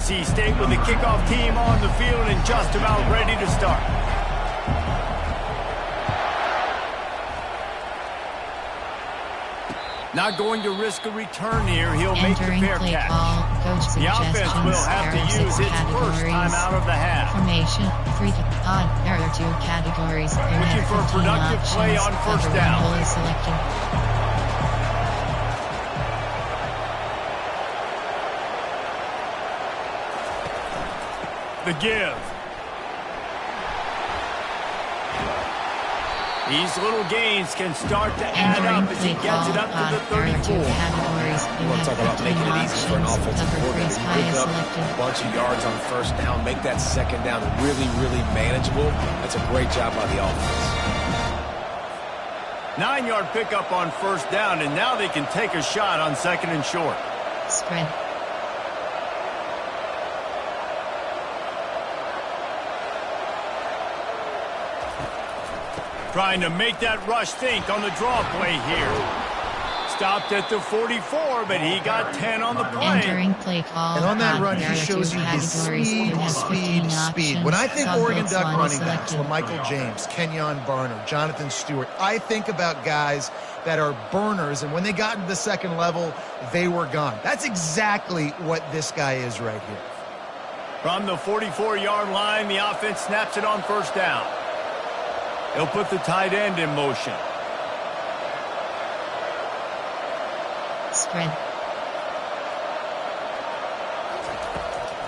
NC State with the kickoff team on the field and just about ready to start. Not going to risk a return here. He'll make the fair catch. The offense will have to use its first time out of the half. Formation, 3 to odd. There are 2 categories. Looking for a productive play on first down. The give. These little gains can start to add up as he gets it up to the 34. You want to talk about making it easy for an offensive coordinator. You pick up a bunch of yards on first down, make that second down really, really manageable. That's a great job by the offense. 9-yard pickup on first down, and now they can take a shot on second and short. Spread. Trying to make that rush think on the draw play here. Stopped at the 44, but he got 10 on the play. Entering play call. And on that run, he shows you his speed. When I think Oregon Duck running backs, LaMichael James, Kenyon Barner, Jonathan Stewart, I think about guys that are burners, and when they got into the second level, they were gone. That's exactly what this guy is right here. From the 44-yard line, the offense snaps it on first down. He'll put the tight end in motion. Spread.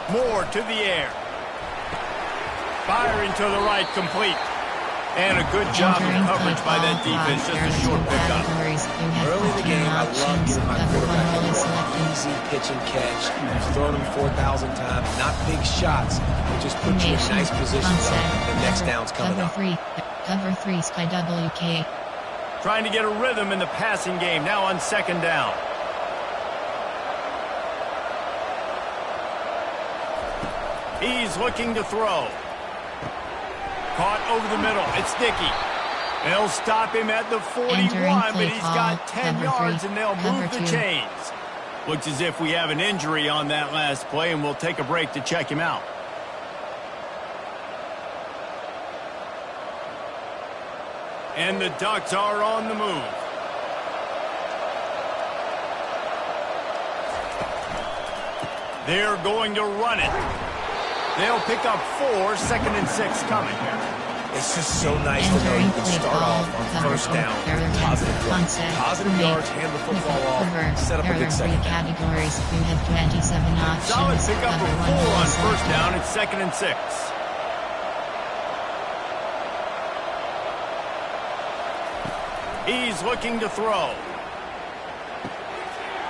Moore to the air. Firing to the right, complete. And a good job of coverage by that defense, just a short pickup. Early in the game, I love giving my quarterback a easy pitch and catch. You've thrown him 4,000 times, not big shots, but just put you in nice positions. The next down's coming up. Cover 3 Sky WK. Trying to get a rhythm in the passing game, now on second down. He's looking to throw. Caught over the middle. It's Dickey. They'll stop him at the 41, but he's got 10 yards, and they'll move the chains. Looks as if we have an injury on that last play, and we'll take a break to check him out. And the Ducks are on the move. They're going to run it. They'll pick up 4, second and 6 coming. It's just so nice to know you can start off on first down with positive plays. Positive yards, hand the football off, set up a good second down. Categories. You have 27 options. Solid pickup of 4 on first down. It's second and 6. He's looking to throw.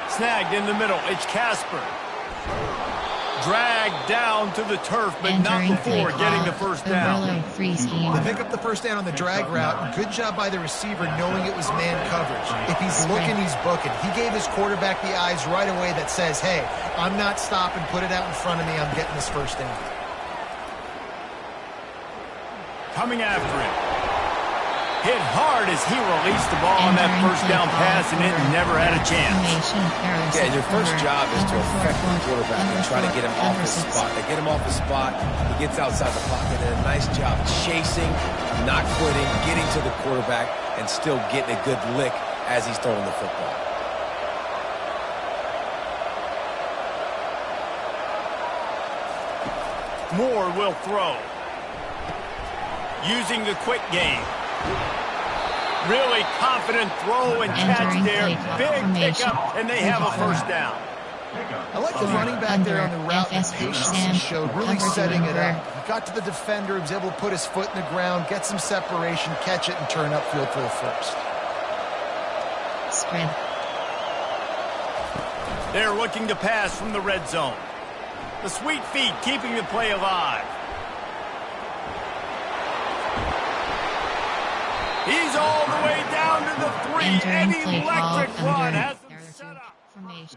Snagged in the middle. It's Casper. Dragged down to the turf, but not before getting the first down. They pick up the first down on the drag route. Good job by the receiver knowing it was man coverage. If he's looking, he's booking. He gave his quarterback the eyes right away that says, hey, I'm not stopping. Put it out in front of me. I'm getting this first down. Coming after him. Hit hard as he released the ball on that first down pass, and it never had a chance. Yeah, your first job is to affect the quarterback and try to get him off his spot. They get him off his spot, he gets outside the pocket, and a nice job chasing, not quitting, getting to the quarterback, and still getting a good lick as he's throwing the football. Moore will throw. Using the quick game. Really confident throw and catch there. Big pickup, and they have a first down. I like the running back there on the route. The patience he showed, really setting it up. He got to the defender, he was able to put his foot in the ground, get some separation, catch it, and turn upfield for the first. Spread. They're looking to pass from the red zone. The sweet feet keeping the play alive. He's all the way down to the 3. An electric run has him set up.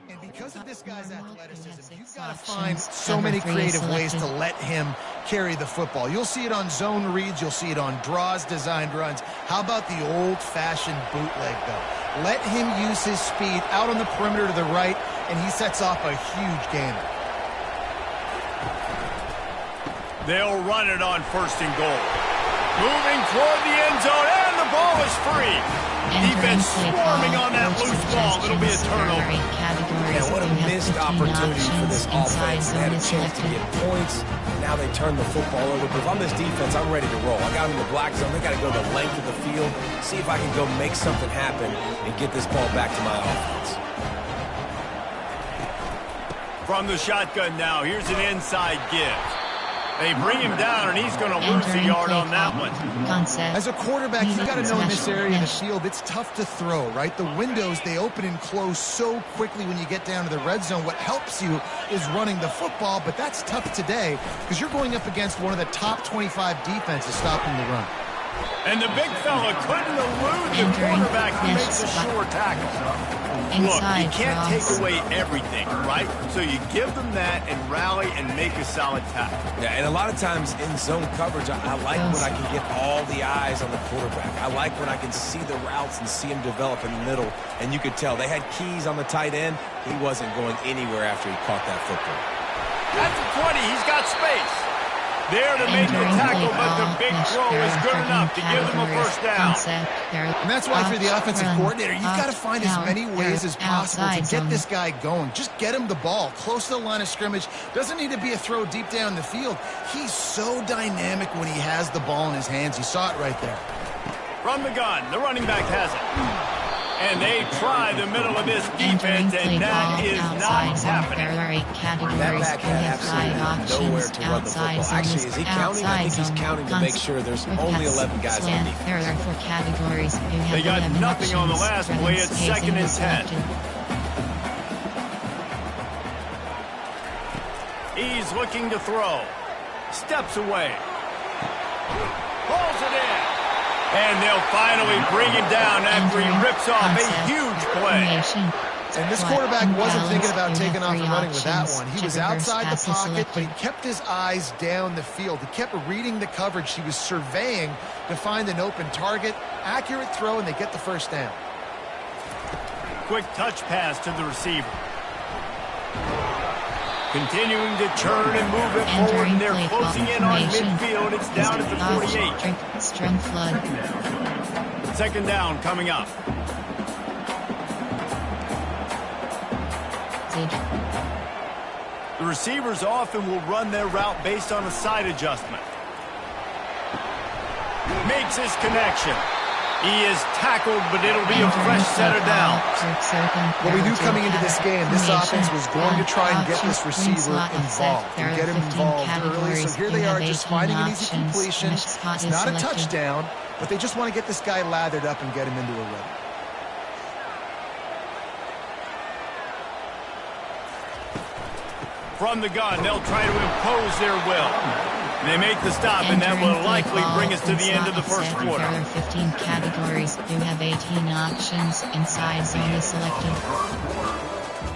And because of this guy's athleticism, you've got to find so many creative ways to let him carry the football. You'll see it on zone reads. You'll see it on draws, designed runs. How about the old-fashioned bootleg, though? Let him use his speed out on the perimeter to the right, and he sets off a huge gainer. They'll run it on 1st and goal. Moving toward the end zone, and the ball is free. Defense swarming on that loose ball. It'll be a turnover. Yeah, what a missed opportunity for this offense. They had a chance to get points. Now they turn the football over. But if I'm this defense, I'm ready to roll. I got them in the black zone. They got to go the length of the field, see if I can go make something happen and get this ball back to my offense. From the shotgun now, here's an inside give. They bring him down, and he's going to lose a yard on that one. As a quarterback, you've got to know in this area of the field, it's tough to throw, right? The windows, they open and close so quickly when you get down to the red zone. What helps you is running the football, but that's tough today because you're going up against one of the top 25 defenses stopping the run. And the big fella couldn't elude the quarterback who makes a sure tackle. Look, you can't take away everything, right? So you give them that and rally and make a solid tackle. Yeah, and a lot of times in zone coverage, I like when I can get all the eyes on the quarterback. I like when I can see the routes and see him develop in the middle. And you could tell they had keys on the tight end. He wasn't going anywhere after he caught that football. At the 20, he's got space. There to make the tackle, but the big throw is good enough to give them a first down. And that's why for the offensive coordinator, you've got to find as many ways as possible to get this guy going. Just get him the ball close to the line of scrimmage. Doesn't need to be a throw deep down the field. He's so dynamic when he has the ball in his hands. You saw it right there. From the gun, the running back has it. And they try the middle of this defense, and that is not happening. That back had absolutely nowhere to run the football. Actually, is he counting? I think he's counting to make sure there's only 11 guys on defense. They got nothing on the last play. It's 2nd and 10. He's looking to throw. Steps away. Pulls it in. And they'll finally bring him down after he rips off a huge play. And this quarterback wasn't thinking about taking off and running with that one. He was outside the pocket, but he kept his eyes down the field. He kept reading the coverage. He was surveying to find an open target. Accurate throw, and they get the first down. Quick touch pass to the receiver. Continuing to turn and move it forward, and they're closing in on midfield. It's down at the 48. Strong flood. 2nd down coming up. The receivers often will run their route based on a side adjustment. Makes his connection. He is tackled, but it'll be a fresh setter down. Well, we knew coming into this game, this offense was going to try and get this receiver involved and get him involved early. So here they are just finding an easy completion. It's not a touchdown, but they just want to get this guy lathered up and get him into a rhythm. From the gun, they'll try to impose their will. They make the stop, and that will likely bring us to the end of the first quarter. There are 15 categories. You have 18 options. Inside zone is selected.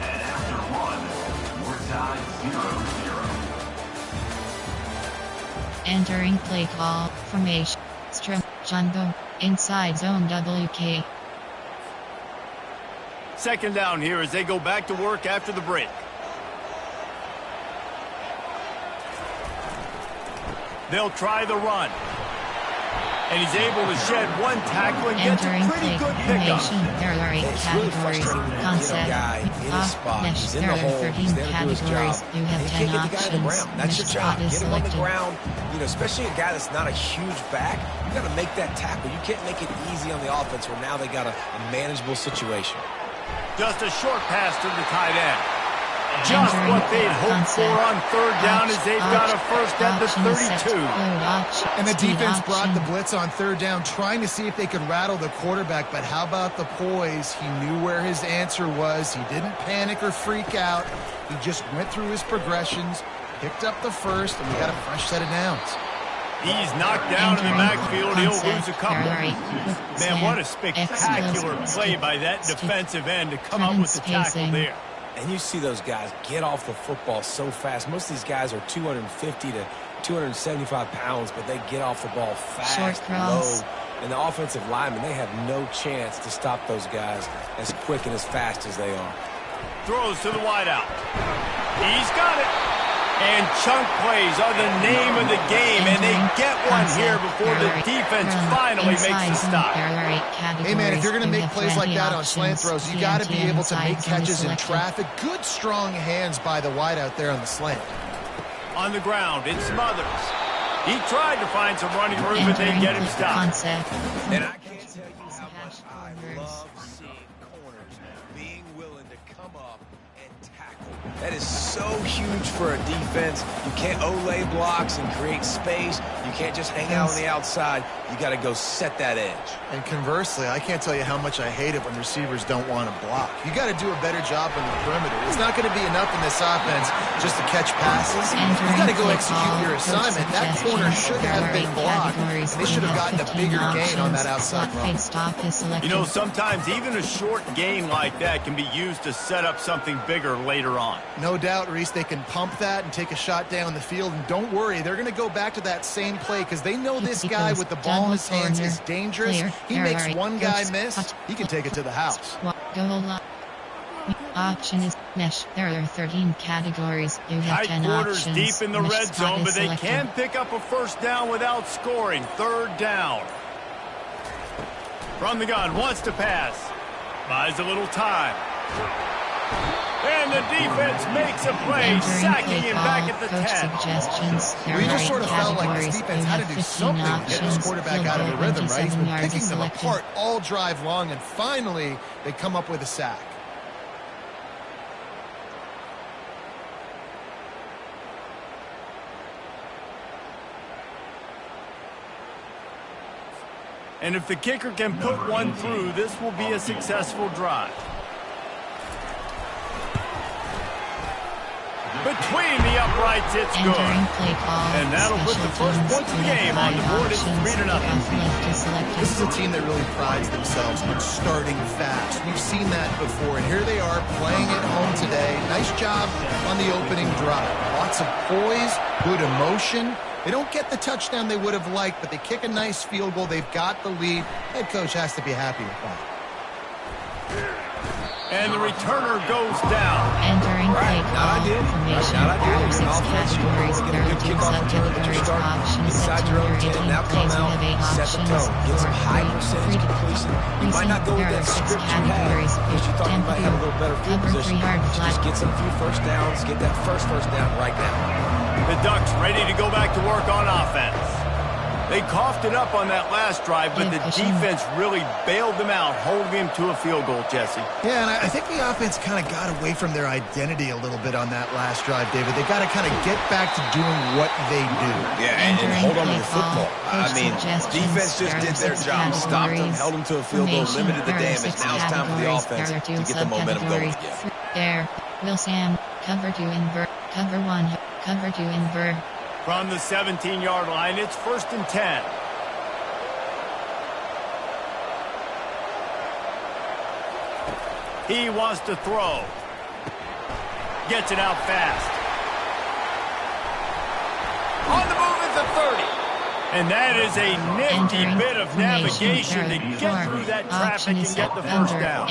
And after 1, we're tied 0-0. Entering play call. Formation. Strength. Jungle. Inside zone WK. 2nd down here as they go back to work after the break. They'll try the run. And he's able to shed one tackle and gets a pretty good pickup. There are 8 categories. Concept. He's in the hole. He's there to do his job. You have 10 options. That's your job. Get him on the ground. You know, especially a guy that's not a huge back, you got to make that tackle. You can't make it easy on the offense where now they got a manageable situation. Just a short pass to the tight end. Just what they'd hoped for on 3rd down as they've got a first at the 32. And the defense brought the blitz on 3rd down, trying to see if they could rattle the quarterback. But how about the poise? He knew where his answer was. He didn't panic or freak out. He just went through his progressions, picked up the first, and we got a fresh set of downs. He's knocked down in the backfield. He'll lose a couple. Man, what a spectacular play by that defensive end to come up with the tackle there. And you see those guys get off the football so fast. Most of these guys are 250 to 275 pounds, but they get off the ball fast, low. And the offensive linemen, they have no chance to stop those guys as quick and as fast as they are. Throws to the wideout. He's got it. And chunk plays are the name of the game, and they get one here before the defense finally makes the stop. Hey, man, if you're going to make plays like that on slant throws, you got to be able to make catches in traffic. Good, strong hands by the wide out there on the slant. On the ground, it's Smothers. He tried to find some running room, but they get him stopped. And I can't tell you how much I love seeing corners being willing to come up and tackle. That is so huge for a defense. You can't Olay blocks and create space. You can't just hang out on the outside. You got to go set that edge. And conversely, I can't tell you how much I hate it when receivers don't want to block. You got to do a better job on the perimeter. It's not going to be enough in this offense just to catch passes. You got to go execute your assignment. That corner should have been blocked, and they should have gotten a bigger gain on that outside run. You know, sometimes even a short gain like that can be used to set up something bigger later on. No doubt, Reese, they can pump that and take a shot down the field. And don't worry, they're going to go back to that same play because they know this guy with the ball in his hands is dangerous. He makes one guy miss, he can take it to the house. Option is mesh. There are 13 categories. You have 10 quarters options. Deep in the red zone, but they can pick up a first down without scoring. Third down. From the gun, wants to pass. Buys a little time. And the defense makes a play, sacking him back at the 10. We just sort of felt like this defense had to do something to get this quarterback out of the rhythm, right? He's been picking them apart all drive long, and finally they come up with a sack. And if the kicker can put one through, this will be a successful drive. Between the uprights, it's good. And that'll put the first points of the game on the board. It's 3-0. This is a team that really prides themselves on starting fast. We've seen that before, and here they are playing at home today. Nice job on the opening drive. Lots of poise, good emotion. They don't get the touchdown they would have liked, but they kick a nice field goal. They've got the lead. Head coach has to be happy with that. And the returner goes down. Entering play call information. There are 6 categories. There are 2 subcategories. Options set to your 18 plays. You have 8 options. Get some high percentage completion. You might not go with that script you had because you thought you might have a little better field position. Just get some few first downs. Get that first down right now. The Ducks ready to go back to work on offense. They coughed it up on that last drive, but the defense really bailed them out, holding him to a field goal, Jesse. Yeah, and I think the offense kind of got away from their identity a little bit on that last drive, David. They got to kind of get back to doing what they do. Yeah, and hold on to the football. I mean, defense just did their job. Stopped them, held them to a field goal, limited the damage. Now it's time for the offense to get the momentum going. There, Will Sam, cover 2 invert, cover 1, cover 2 invert. From the 17-yard line, it's 1st and 10. He wants to throw. Gets it out fast. On the move at the 30. And that is a nifty bit of navigation to get through that traffic and get the first down.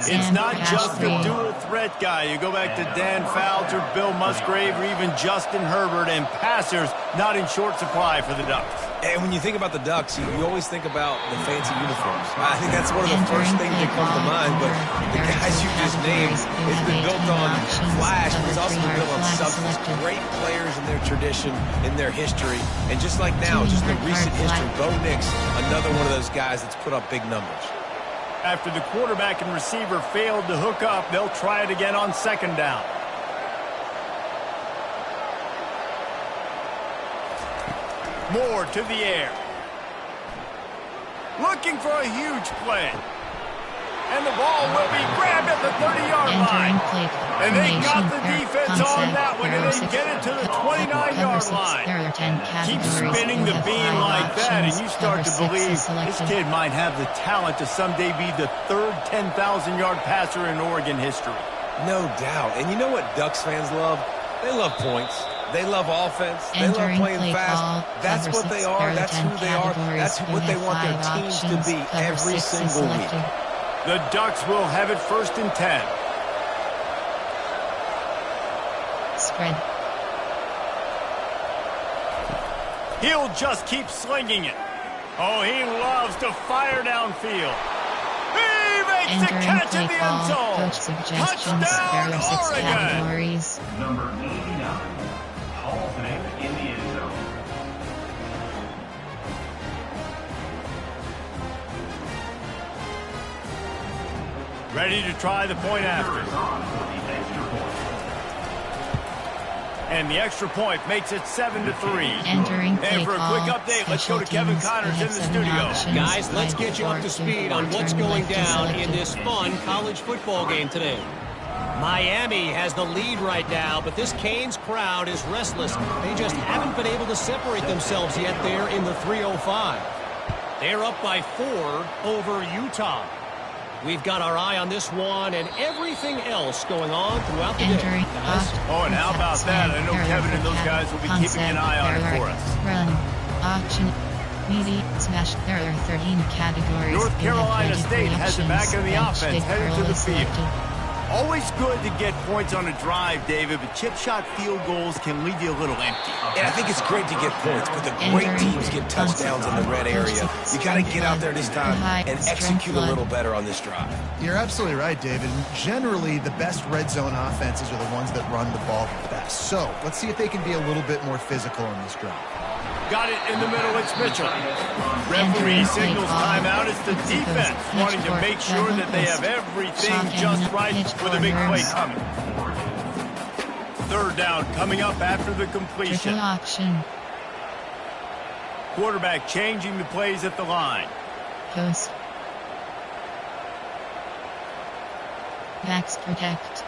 It's not just the dual threat guy. You go back to Dan Fouts or Bill Musgrave or even Justin Herbert, and passers not in short supply for the Ducks. And when you think about the Ducks, you always think about the fancy uniforms. I think that's one of the first things that comes to mind, but the guys you just named, it's been built on flash, but it's also been built on substance. Great players in their tradition, in their history, and just like now, just the recent history, Bo Nix, another one of those guys that's put up big numbers. After the quarterback and receiver failed to hook up, they'll try it again on 2nd down. Moore to the air. Looking for a huge play. And the ball will be grabbed at the 30-yard line. And they got the defense on that one, and they get it to the 29-yard line. Keep spinning the beam like that, and you start to believe this kid might have the talent to someday be the 3rd 10,000-yard passer in Oregon history. No doubt. And you know what Ducks fans love? They love points. They love offense. They love playing fast. That's what they are. That's who they are. That's what they want their teams to be every single week. The Ducks will have it 1st and 10. Spread. He'll just keep slinging it. Oh, he loves to fire downfield. He makes the catch in the end zone. Coach suggestions. Touchdown, There are 6 Oregon. categories. Number 89, Hall of Fame in the end zone. Ready to try the point after. Is on for the extra point. And the extra point makes it 7-3. Entering play And for a quick call, update, let's go to special Kevin teams. Connors We in have the 7 studio. options. Guys, let's Five, get you up four, to speed two, on four, what's turn going left is down in selected. this fun college football game today. Miami has the lead right now, but this Canes crowd is restless. They just haven't been able to separate themselves yet there in the 305. They're up by 4 over Utah. We've got our eye on this one and everything else going on throughout the Entering day. Guys, Oh, and how about that? I know Kevin and those guys will be keeping an eye on it for us. Run, auction, media, smash. There are 13 categories. North You have Carolina 23 State has it back in the options. offense, Bench, headed big to the curl is field. selected. Always good to get points on a drive, David, but chip shot field goals can leave you a little empty. And I think it's great to get points, but the great teams get touchdowns in the red area. You got to get out there this time and execute a little better on this drive. You're absolutely right, David. Generally, the best red zone offenses are the ones that run the ball the best. So let's see if they can be a little bit more physical on this drive. Got it in the middle, it's Mitchell. Referee signals timeout. It's the defense wanting to make sure that they have everything just right with a big play coming. Third down coming up after the completion. Triple option. Quarterback changing the plays at the line. Post. Backs protect.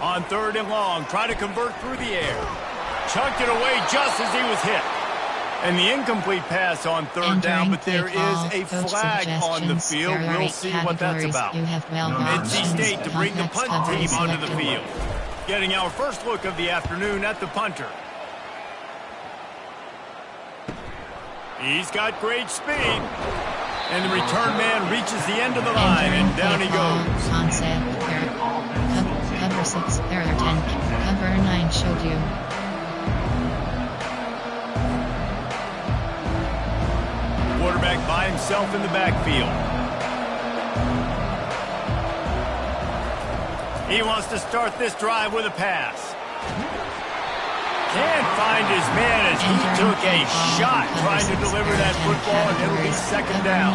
On third and long, try to convert through the air. Chunked it away just as he was hit. And the incomplete pass on third down, but there is a flag on the field. We'll see what that's about. NC State to bring the punt team onto the field. Getting our first look of the afternoon at the punter. He's got great speed. And the return man reaches the end of the line, and down he goes. Cover 6, there are 10. Cover 9 showed you. Quarterback by himself in the backfield. He wants to start this drive with a pass. Can't find his man as he took a shot trying to deliver that football, and it'll be second down.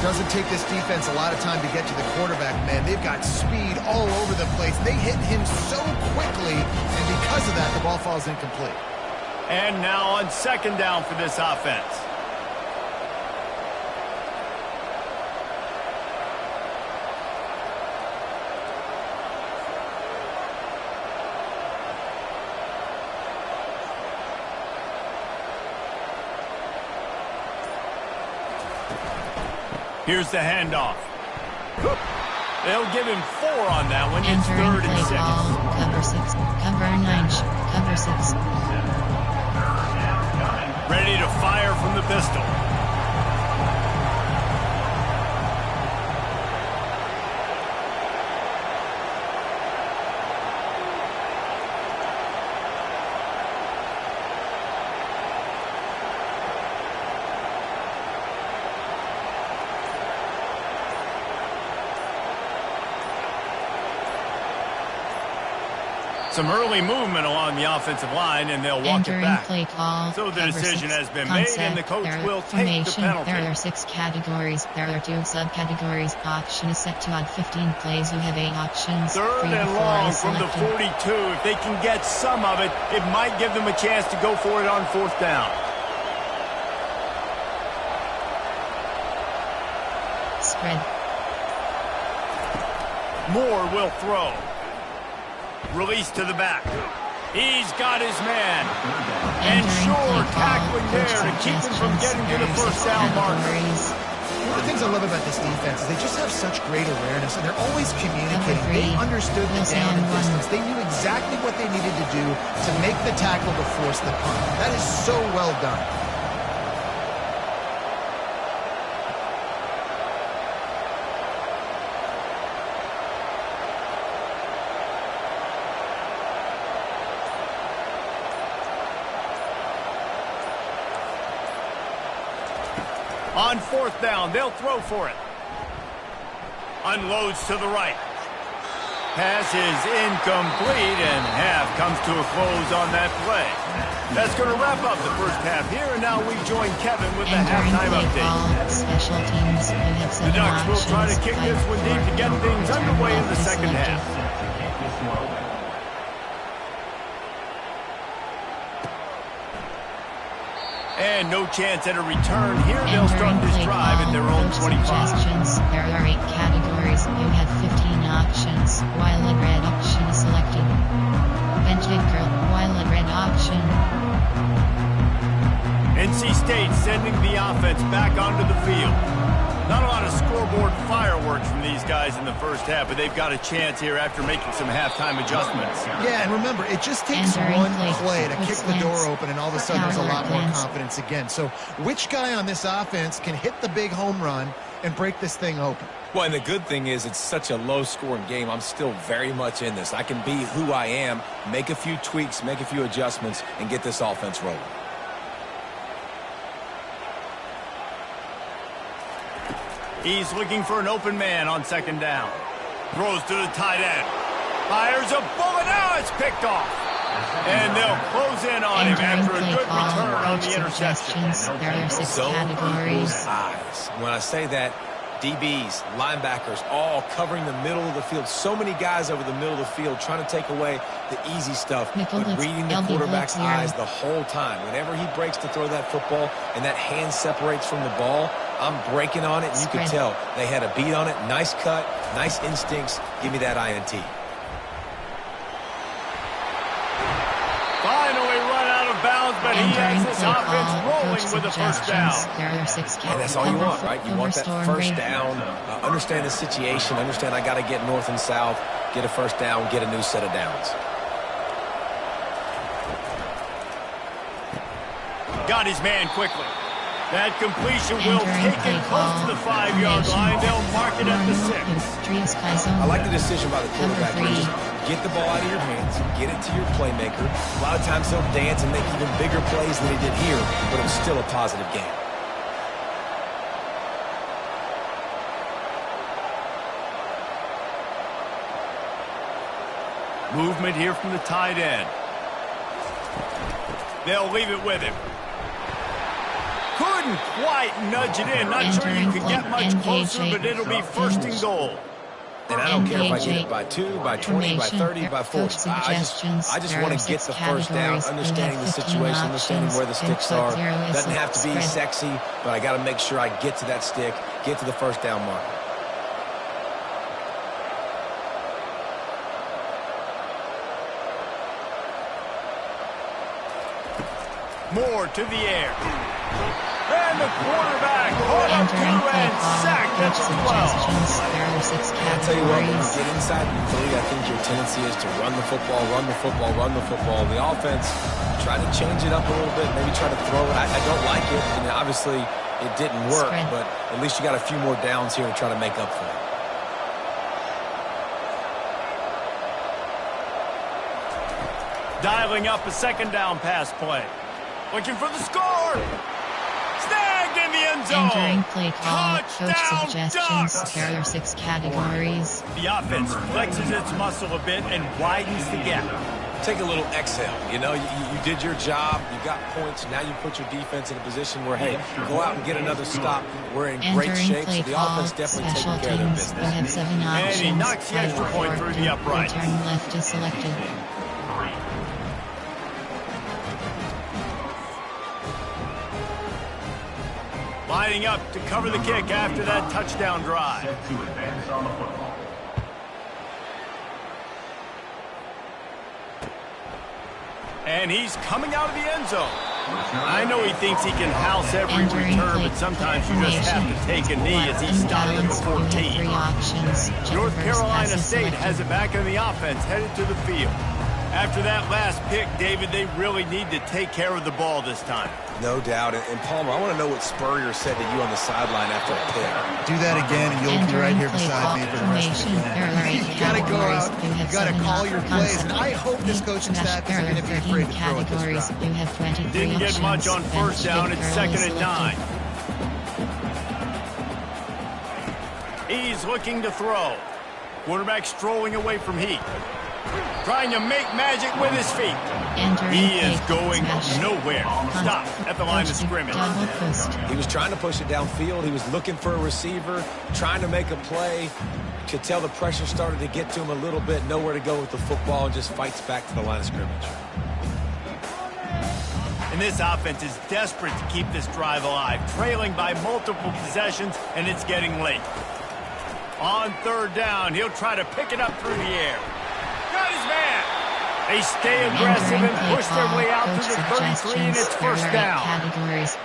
Doesn't take this defense a lot of time to get to the quarterback, man. They've got speed all over the place. They hit him so quickly, and because of that, the ball falls incomplete. And now on second down for this offense. Here's the handoff. They'll give him 4 on that one. It's third and 6. Cover 6, cover 9, cover 6. Ready to fire from the pistol. Some early movement along the offensive line, and they'll walk it back. Play call, so the decision 6, has been concept, made, and the coach will take the formation. penalty. There are 6 categories. There are 2 subcategories. Option is set to add 15 plays. You have 8 options. Third 3 to and 4 long is from the selected. 42. If they can get some of it, it might give them a chance to go for it on fourth down. Spread. Moore will throw. Release to the back. He's got his man. And sure tackling there to keep him from getting to the first down marker. One of the things I love about this defense is they just have such great awareness, and they're always communicating. They understood the down and distance. They knew exactly what they needed to do to make the tackle to force the punt. That is so well done. On fourth down, they'll throw for it. Unloads to the right. Pass is incomplete, and half comes to a close on that play. That's going to wrap up the first half here, and now we join Kevin with the halftime update. Special teams, the Ducks will try to kick this one deep to get things underway in the second half. And no chance at a return here. They'll start this drive at their own 25. There are 8 categories. You have 15 options. Violet red option selected. Bench kicker, violet red option. NC State sending the offense back onto the field. Not a lot of scoreboard fireworks from these guys in the first half, but they've got a chance here after making some halftime adjustments. Yeah, and remember, it just takes one play to kick the door open, and all of a sudden there's a lot more confidence again. So which guy on this offense can hit the big home run and break this thing open? Well, and the good thing is it's such a low-scoring game. I'm still very much in this. I can be who I am, make a few tweaks, make a few adjustments, and get this offense rolling. He's looking for an open man on second down. Throws to the tight end. Fires a bullet. Now it's picked off. And they'll close in on him after a good return on the interception. There are 6 categories. Eyes. When I say that, DBs, linebackers, all covering the middle of the field. So many guys over the middle of the field trying to take away the easy stuff, but reading the quarterback's eyes the whole time. Whenever he breaks to throw that football and that hand separates from the ball, I'm breaking on it, and you can tell they had a beat on it. Nice cut, nice instincts. Give me that INT. Finally run out of bounds, but he has this offense rolling with a first down. There are 6 categories. And that's all you want, right? You want that first down. Understand the situation. Understand I got to get north and south, get a first down, get a new set of downs. Got his man quickly. That completion will take it close to the 5-yard line. They'll mark it at the 6. I like the decision by the quarterback. Just get the ball out of your hands, get it to your playmaker. A lot of times he'll dance and make even bigger plays than he did here, but it was still a positive game. Movement here from the tight end. They'll leave it with him. Couldn't quite nudge it in. Not sure you could get much closer, but it'll be first and goal. And I don't care if I get it by 2, by 20, by 30, by 40. I just want to get the first down, understanding the situation, understanding where the sticks are. Doesn't have to be sexy, but I got to make sure I get to that stick, get to the first down marker. More to the air. And the quarterback caught up to and sacked at the 12. I'll tell you what, when you get inside the 3, I think your tendency is to run the football, run the football, run the football. The offense, try to change it up a little bit, maybe try to throw it. I don't like it, and obviously it didn't work, but at least you got a few more downs here to try to make up for it. Dialing up a second down pass play. Looking for the score. Snagged in the end zone. Entering play call, coach Touchdown, suggestions. Ducks. There are 6 categories. The offense flexes its muscle a bit and widens the gap. Take a little exhale. You know, you did your job. You got points. Now you put your defense in a position where, hey, go out and get another stop. We're in great shape, so the offense definitely taking care of their business. You have 7 options. And he knocks the extra point through the upright. Return left is selected. Lining up to cover the kick after that touchdown drive. Set to advance on the football. And he's coming out of the end zone. I know he thinks he can house every return, but sometimes you just have to take a knee as he stopped at the 14. North Carolina State has it back in the offense, headed to the field. After that last pick, David, they really need to take care of the ball this time. No doubt. And Palmer, I want to know what Spurrier said to you on the sideline after a pick. Do that again, and you'll be right here beside me for the rest of the game. You got to go out. You got to call your plays. And I hope this coaching staff isn't going to be afraid to throw at this drive. Didn't get much on first down. It's second and 9. He's looking to throw. Quarterback strolling away from heat. Trying to make magic with his feet. He is going nowhere. Stop at the line of scrimmage. He was trying to push it downfield. He was looking for a receiver, trying to make a play. Could tell the pressure started to get to him a little bit. Nowhere to go with the football, and just fights back to the line of scrimmage. And this offense is desperate to keep this drive alive, trailing by multiple possessions, and it's getting late. On third down, he'll try to pick it up through the air. Got his man. They stay aggressive and push their way out to the 33, and it's first down.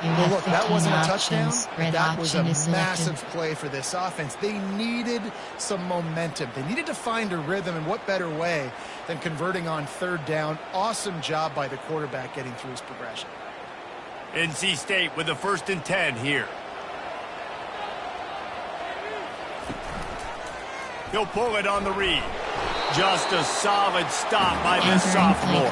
Well, look, that wasn't a touchdown. That was a massive play for this offense. They needed some momentum. They needed to find a rhythm, and what better way than converting on third down. Awesome job by the quarterback getting through his progression. NC State with the 1st and 10 here. He'll pull it on the read. Just a solid stop by this sophomore.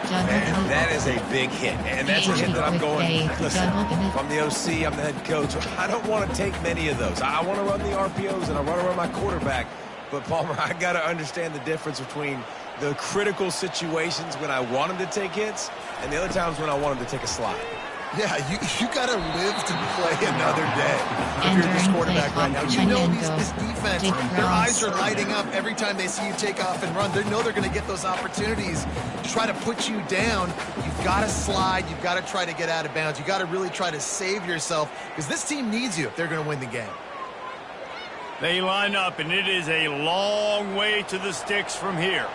Man, that is a big hit. And that's a hit that I'm going, listen, if I'm the OC, I'm the head coach. I don't want to take many of those. I want to run the RPOs, and I want to run my quarterback. But, Palmer, I got to understand the difference between the critical situations when I want him to take hits and the other times when I want him to take a slide. Yeah, you got to live to play another day if you're this quarterback right now. You know this defense, their eyes are lighting up every time they see you take off and run. They know they're going to get those opportunities to try to put you down. You've got to slide. You've got to try to get out of bounds. You've got to really try to save yourself because this team needs you if they're going to win the game. They line up, and it is a long way to the sticks from here.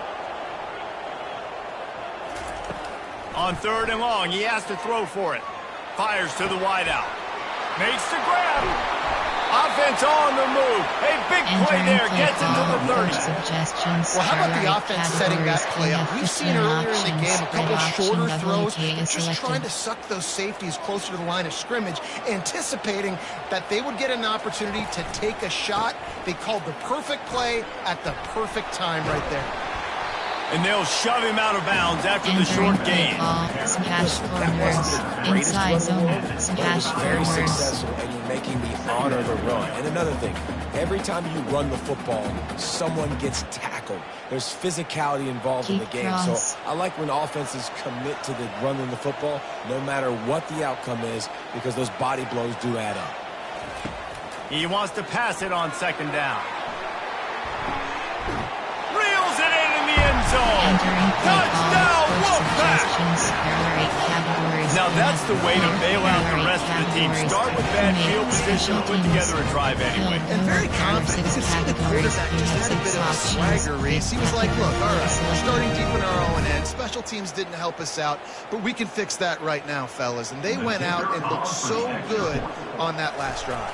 On third and long, he has to throw for it. Fires to the wideout. Makes the grab. Offense on the move. A big play there. Gets into the 30. Well, how about the offense setting that play up? We've seen earlier in the game a couple shorter throws, just trying to suck those safeties closer to the line of scrimmage, anticipating that they would get an opportunity to take a shot. They called the perfect play at the perfect time right there. And they'll shove him out of bounds after the short gain. Inside zone. Smash Very forwards. successful, and you're making me honor the run. And another thing, every time you run the football, someone gets tackled. There's physicality involved in the game. So I like when offenses commit to the running the football, no matter what the outcome is, because those body blows do add up. He wants to pass it on second down. Reels it in the end zone. Touchdown, Wolfpack! Now that's the way to bail out the rest of the team. Start with bad field position, put together a drive anyway. And very confident. You can see the quarterback just had a bit of a swagger race. He was like, look, all right, we're starting deep in our own end. Special teams didn't help us out, but we can fix that right now, fellas. And they went out and looked so good on that last drive.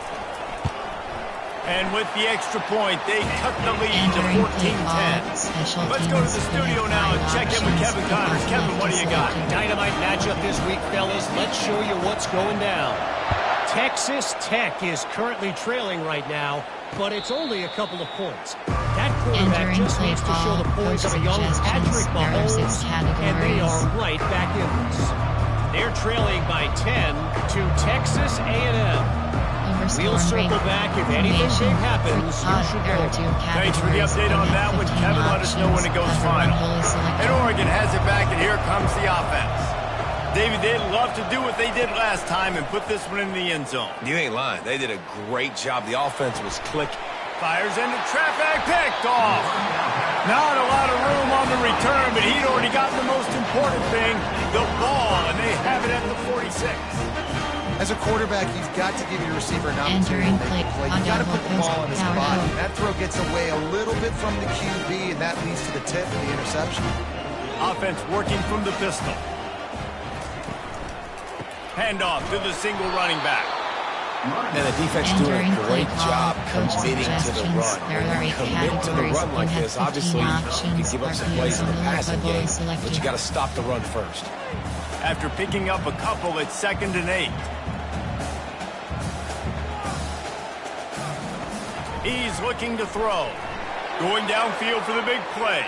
And with the extra point, they cut the lead to 14-10. Let's go to the studio now and check in with Kevin Connors. Kevin, what do you got? Dynamite matchup this week, fellas. Let's show you what's going down. Texas Tech is currently trailing right now, but it's only a couple of points. That quarterback just needs to show the poise of a young Patrick Mahomes, and they are right back in this. They're trailing by 10 to Texas A&M. We'll circle back if anything big happens. Thanks for the update on that one, Kevin. Let us know when it goes final. And Oregon has it back, and here comes the offense. David, they'd love to do what they did last time and put this one in the end zone. You ain't lying. They did a great job. The offense was clicking. Fires into traffic, picked off. Not a lot of room on the return, but he'd already gotten the most important thing, the ball, and they have it at the 46. As a quarterback, you've got to give your receiver an opportunity to make a play. You've got to put the ball on his body. That throw gets away a little bit from the QB, and that leads to the tip and the interception. Offense working from the pistol. Handoff to the single running back. And the defense doing a great job committing to the run. When you commit to the run like this, obviously you can give up some plays in the passing game, but you got to stop the run first. After picking up a couple, it's 2nd and 8. He's looking to throw. Going downfield for the big play.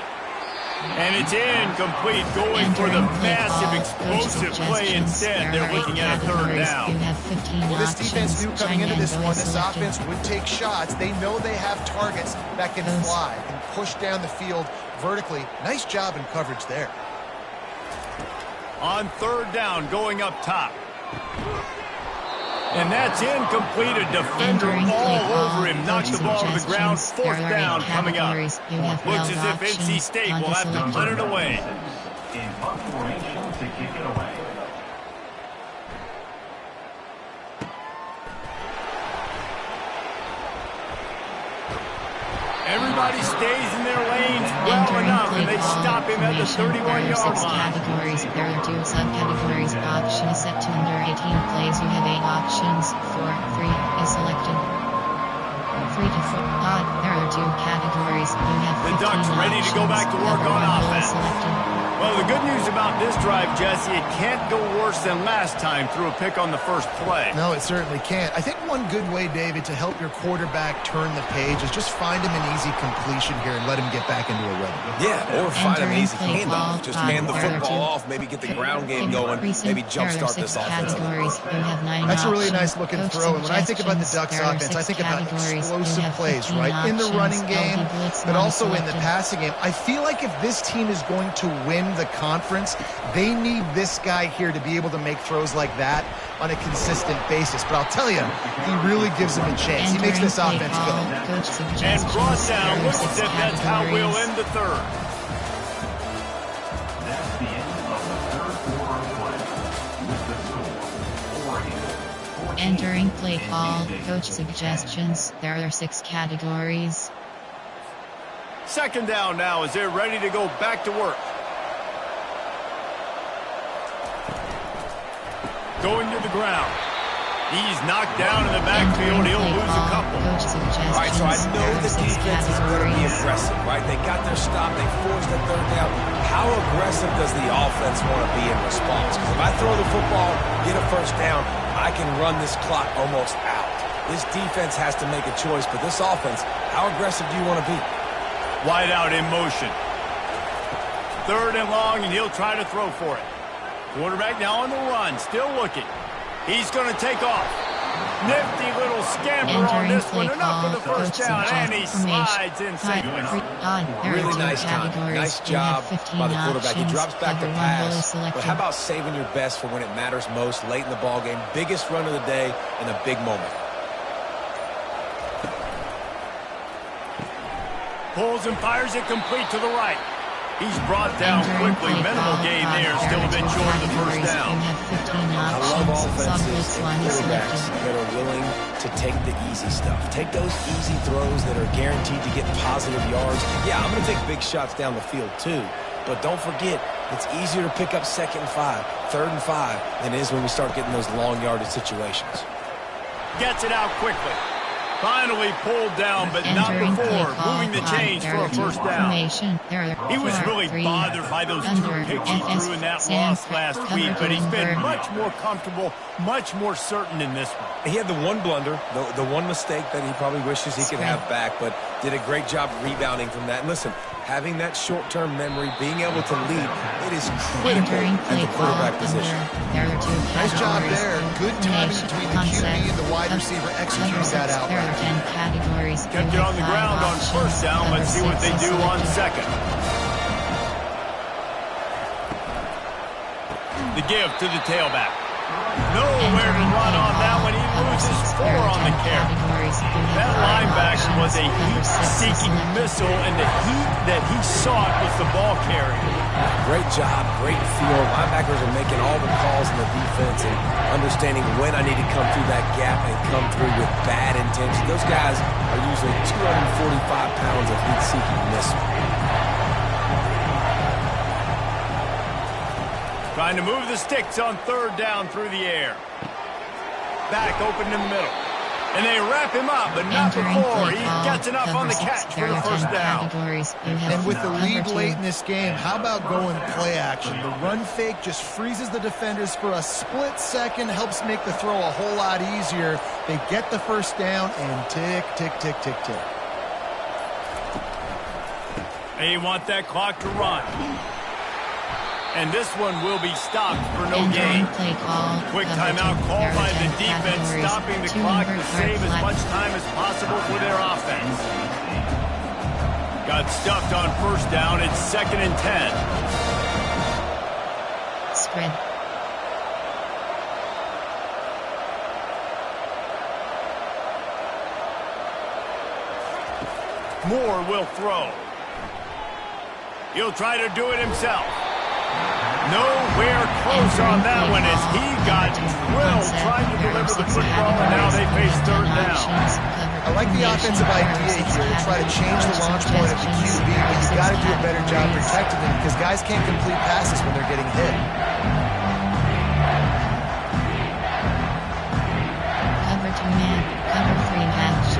And it's incomplete, going for the massive explosive play instead. They're looking at a third down. Well, this defense knew coming into this one, this offense would take shots. They know they have targets that can fly and push down the field vertically. Nice job in coverage there. On third down, going up top. And that's incomplete. A defender all over him. Knocked the ball to the ground. Fourth down coming up. Looks as if NC State will have to punt it away. In punt formation to kick it away. Everybody stays in their lanes well enough, and they stop him at the 31-yard line. Categories. There are 2 subcategories. Option is set to under 18 plays. You have 8 options. 4, 3 is selected. 3 to 4. Odd. There are 2 categories. You have 15 The Ducks ready to go back to work on offense. Well, the good news about this drive, Jesse, it can't go worse than last time through a pick on the first play. No, it certainly can't. I think one good way, David, to help your quarterback turn the page is just find him an easy completion here and let him get back into a rhythm. Yeah, or find him an easy handoff. Just hand the football off, maybe get the ground game going, maybe jumpstart this offense. That's a really nice looking throw. And when I think about the Ducks offense, I think about explosive plays, right? In the running game, but also in the passing game. I feel like if this team is going to win the conference, they need this guy here to be able to make throws like that on a consistent basis. But I'll tell you, he really gives them a chance. He makes this offense go. And brought down. Looks as if that's how we'll end the third. That's the end of the third quarter of play. With the score, Oregon 14, Entering play call. Coach suggestions. There are 6 categories. Second down now as they're ready to go back to work. Going to the ground. He's knocked down in the backfield. He'll lose a couple. All right, so I know the defense is going to be aggressive, right? They got their stop. They forced the third down. How aggressive does the offense want to be in response? Because if I throw the football, get a first down, I can run this clock almost out. This defense has to make a choice, but this offense, how aggressive do you want to be? Wide out in motion. Third and long, and he'll try to throw for it. Quarterback now on the run, still looking. He's going to take off. Nifty little scamper on this one, enough for the first down, and he slides inside. Really nice time. Nice job by the quarterback. He drops back to pass. But how about saving your best for when it matters most, late in the ball game? Biggest run of the day in a big moment. Pulls and fires it complete to the right. He's brought down quickly. Minimal gain there. Still a bit short of the first down. I love offenses and quarterbacks that are willing to take the easy stuff. Take those easy throws that are guaranteed to get positive yards. Yeah, I'm going to take big shots down the field too. But don't forget, it's easier to pick up 2nd and 5, 3rd and 5 than it is when we start getting those long yardage situations. Gets it out quickly. Finally pulled down, but not before moving the chains for a first down. He was really bothered by those 2 picks he threw in that loss last week, but he's been much more comfortable, much more certain in this one. He had the one blunder, the one mistake that he probably wishes he could have back, but did a great job rebounding from that. And listen, having that short-term memory, being able to lead, it is critical at the quarterback position. Nice job there. Good timing between the QB and the wide receiver executing that out. Kept it on the ground on first down. Let's see what they do on second. The give to the tailback. Nowhere to run on that one. He loses 4 on the carry. That linebacker was a heat-seeking missile, and the heat that he sought was the ball carrier. Great job, great feel. Linebackers are making all the calls in the defense and understanding when I need to come through that gap and come through with bad intention. Those guys are usually 245 pounds of heat-seeking missile. Trying to move the sticks on third down through the air. Back open in the middle. And they wrap him up, but not before. He gets enough on the catch for the first down. And with the lead late in this game, how about going play action? The run fake just freezes the defenders for a split second, helps make the throw a whole lot easier. They get the first down, and tick, tick, tick, tick, tick. They want that clock to run. And this one will be stopped for no gain. Play call. Quick timeout call by the defense, stopping the clock to save as much time as possible for their offense. Got stuffed on first down. It's 2nd and 10. Spread. Moore will throw. He'll try to do it himself. Nowhere close on that one as he got drilled trying to deliver the football, and now they face 3rd down. I like the offensive idea here to try to change the launch point of the QB, but you got to do a better job protecting them because guys can't complete passes when they're getting hit. Cover 2 man, cover 3 match.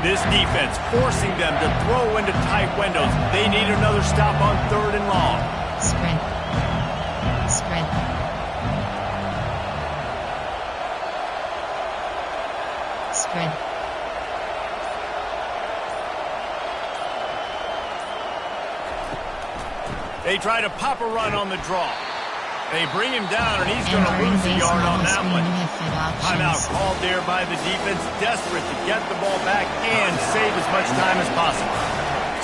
This defense forcing them to throw into tight windows. They need another stop on 3rd and long. Spread. Spread. Spread. They try to pop a run on the draw. They bring him down, and he's going to lose a yard on that one. Timeout called there by the defense, desperate to get the ball back and save as much time as possible.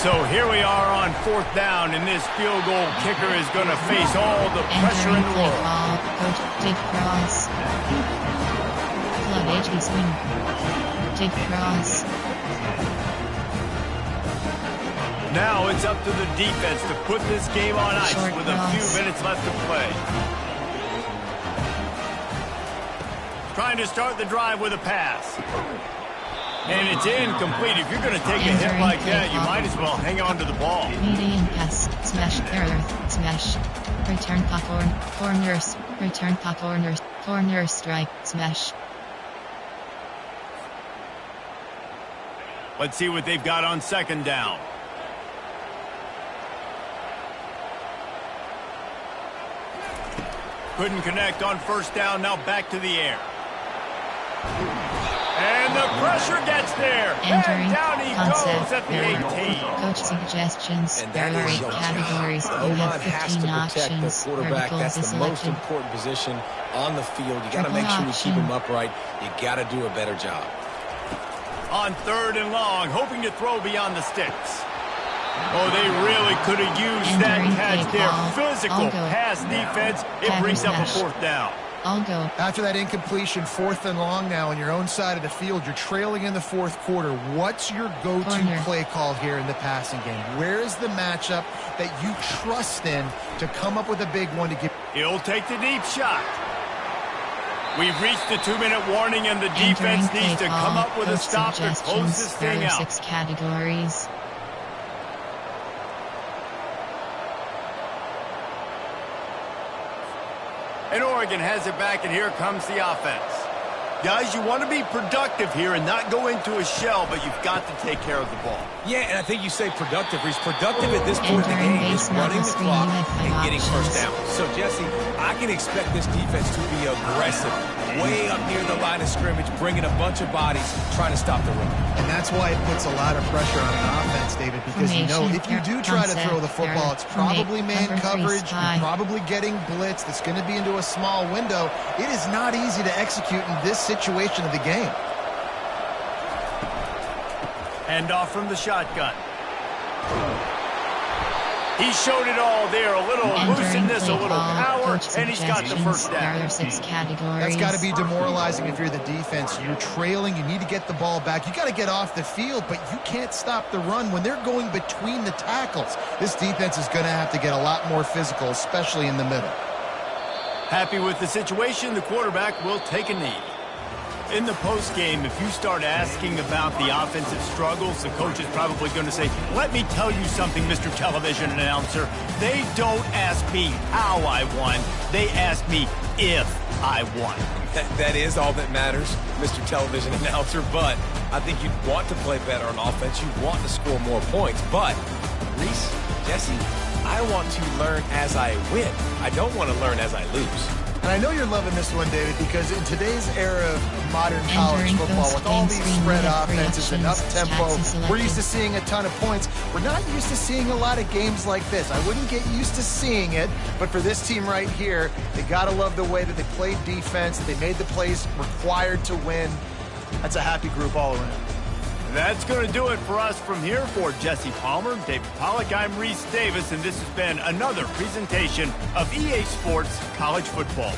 So here we are on 4th down, and this field goal kicker is going to face all the pressure in the world. Coach, dig cross. Flood HB swing. Dig cross. Now it's up to the defense to put this game on ice with a few minutes left to play. Trying to start the drive with a pass. And it's incomplete. If you're going to take a hit like that, you might as well hang on to the ball. Medium pass. Smash. Error. Smash. Return corners. Return corners. Corner strike. Smash. Let's see what they've got on 2nd down. Couldn't connect on 1st down. Now back to the air. And the pressure gets there. And down he goes at the 18. Coach suggestions. There are 8 categories. You have 15 options. The quarterback. That's the most important position on the field. You got to make sure you keep him upright. You got to do a better job. On 3rd and long, hoping to throw beyond the sticks. Oh, they really could have used that catch there. Physical pass defense. It brings up a 4th down. I'll go. After that incompletion, 4th and long now on your own side of the field, you're trailing in the 4th quarter. What's your go-to play call here in the passing game? Where is the matchup that you trust in to come up with a big one to give? He'll take the deep shot. We've reached the 2-minute warning, and the defense needs to come up with a stop to close this thing out. 6 categories. And Oregon has it back, and here comes the offense. Guys, you want to be productive here and not go into a shell, but you've got to take care of the ball. Yeah, and I think you say productive. He's productive at this point in the game. He's running the clock and getting first down. So, Jesse, I can expect this defense to be aggressive, way up near the line of scrimmage, bringing a bunch of bodies, trying to stop the run. And that's why it puts a lot of pressure on an offense, David, because you know if you do try to throw the football, it's probably man coverage, you're probably getting blitz, that's going to be into a small window. It is not easy to execute in this situation of the game. Hand off from the shotgun. He showed it all there. A little looseness, a little power, and he's got the first down. 6 categories. That's got to be demoralizing if you're the defense. You're trailing. You need to get the ball back. You got to get off the field, but you can't stop the run when they're going between the tackles. This defense is going to have to get a lot more physical, especially in the middle. Happy with the situation, the quarterback will take a knee. In the postgame, if you start asking about the offensive struggles, the coach is probably going to say, let me tell you something, Mr. Television Announcer. They don't ask me how I won. They ask me if I won. That is all that matters, Mr. Television Announcer, but I think you'd want to play better on offense. You want to score more points, but Reese, Jesse, I want to learn as I win. I don't want to learn as I lose. And I know you're loving this one, David, because in today's era of modern college football, with all these spread offenses and up-tempo, we're used to seeing a ton of points. We're not used to seeing a lot of games like this. I wouldn't get used to seeing it, but for this team right here, they got to love the way that they played defense. They made the plays required to win. That's a happy group all around. That's going to do it for us from here. For Jesse Palmer, David Pollack, I'm Reese Davis, and this has been another presentation of EA Sports College Football.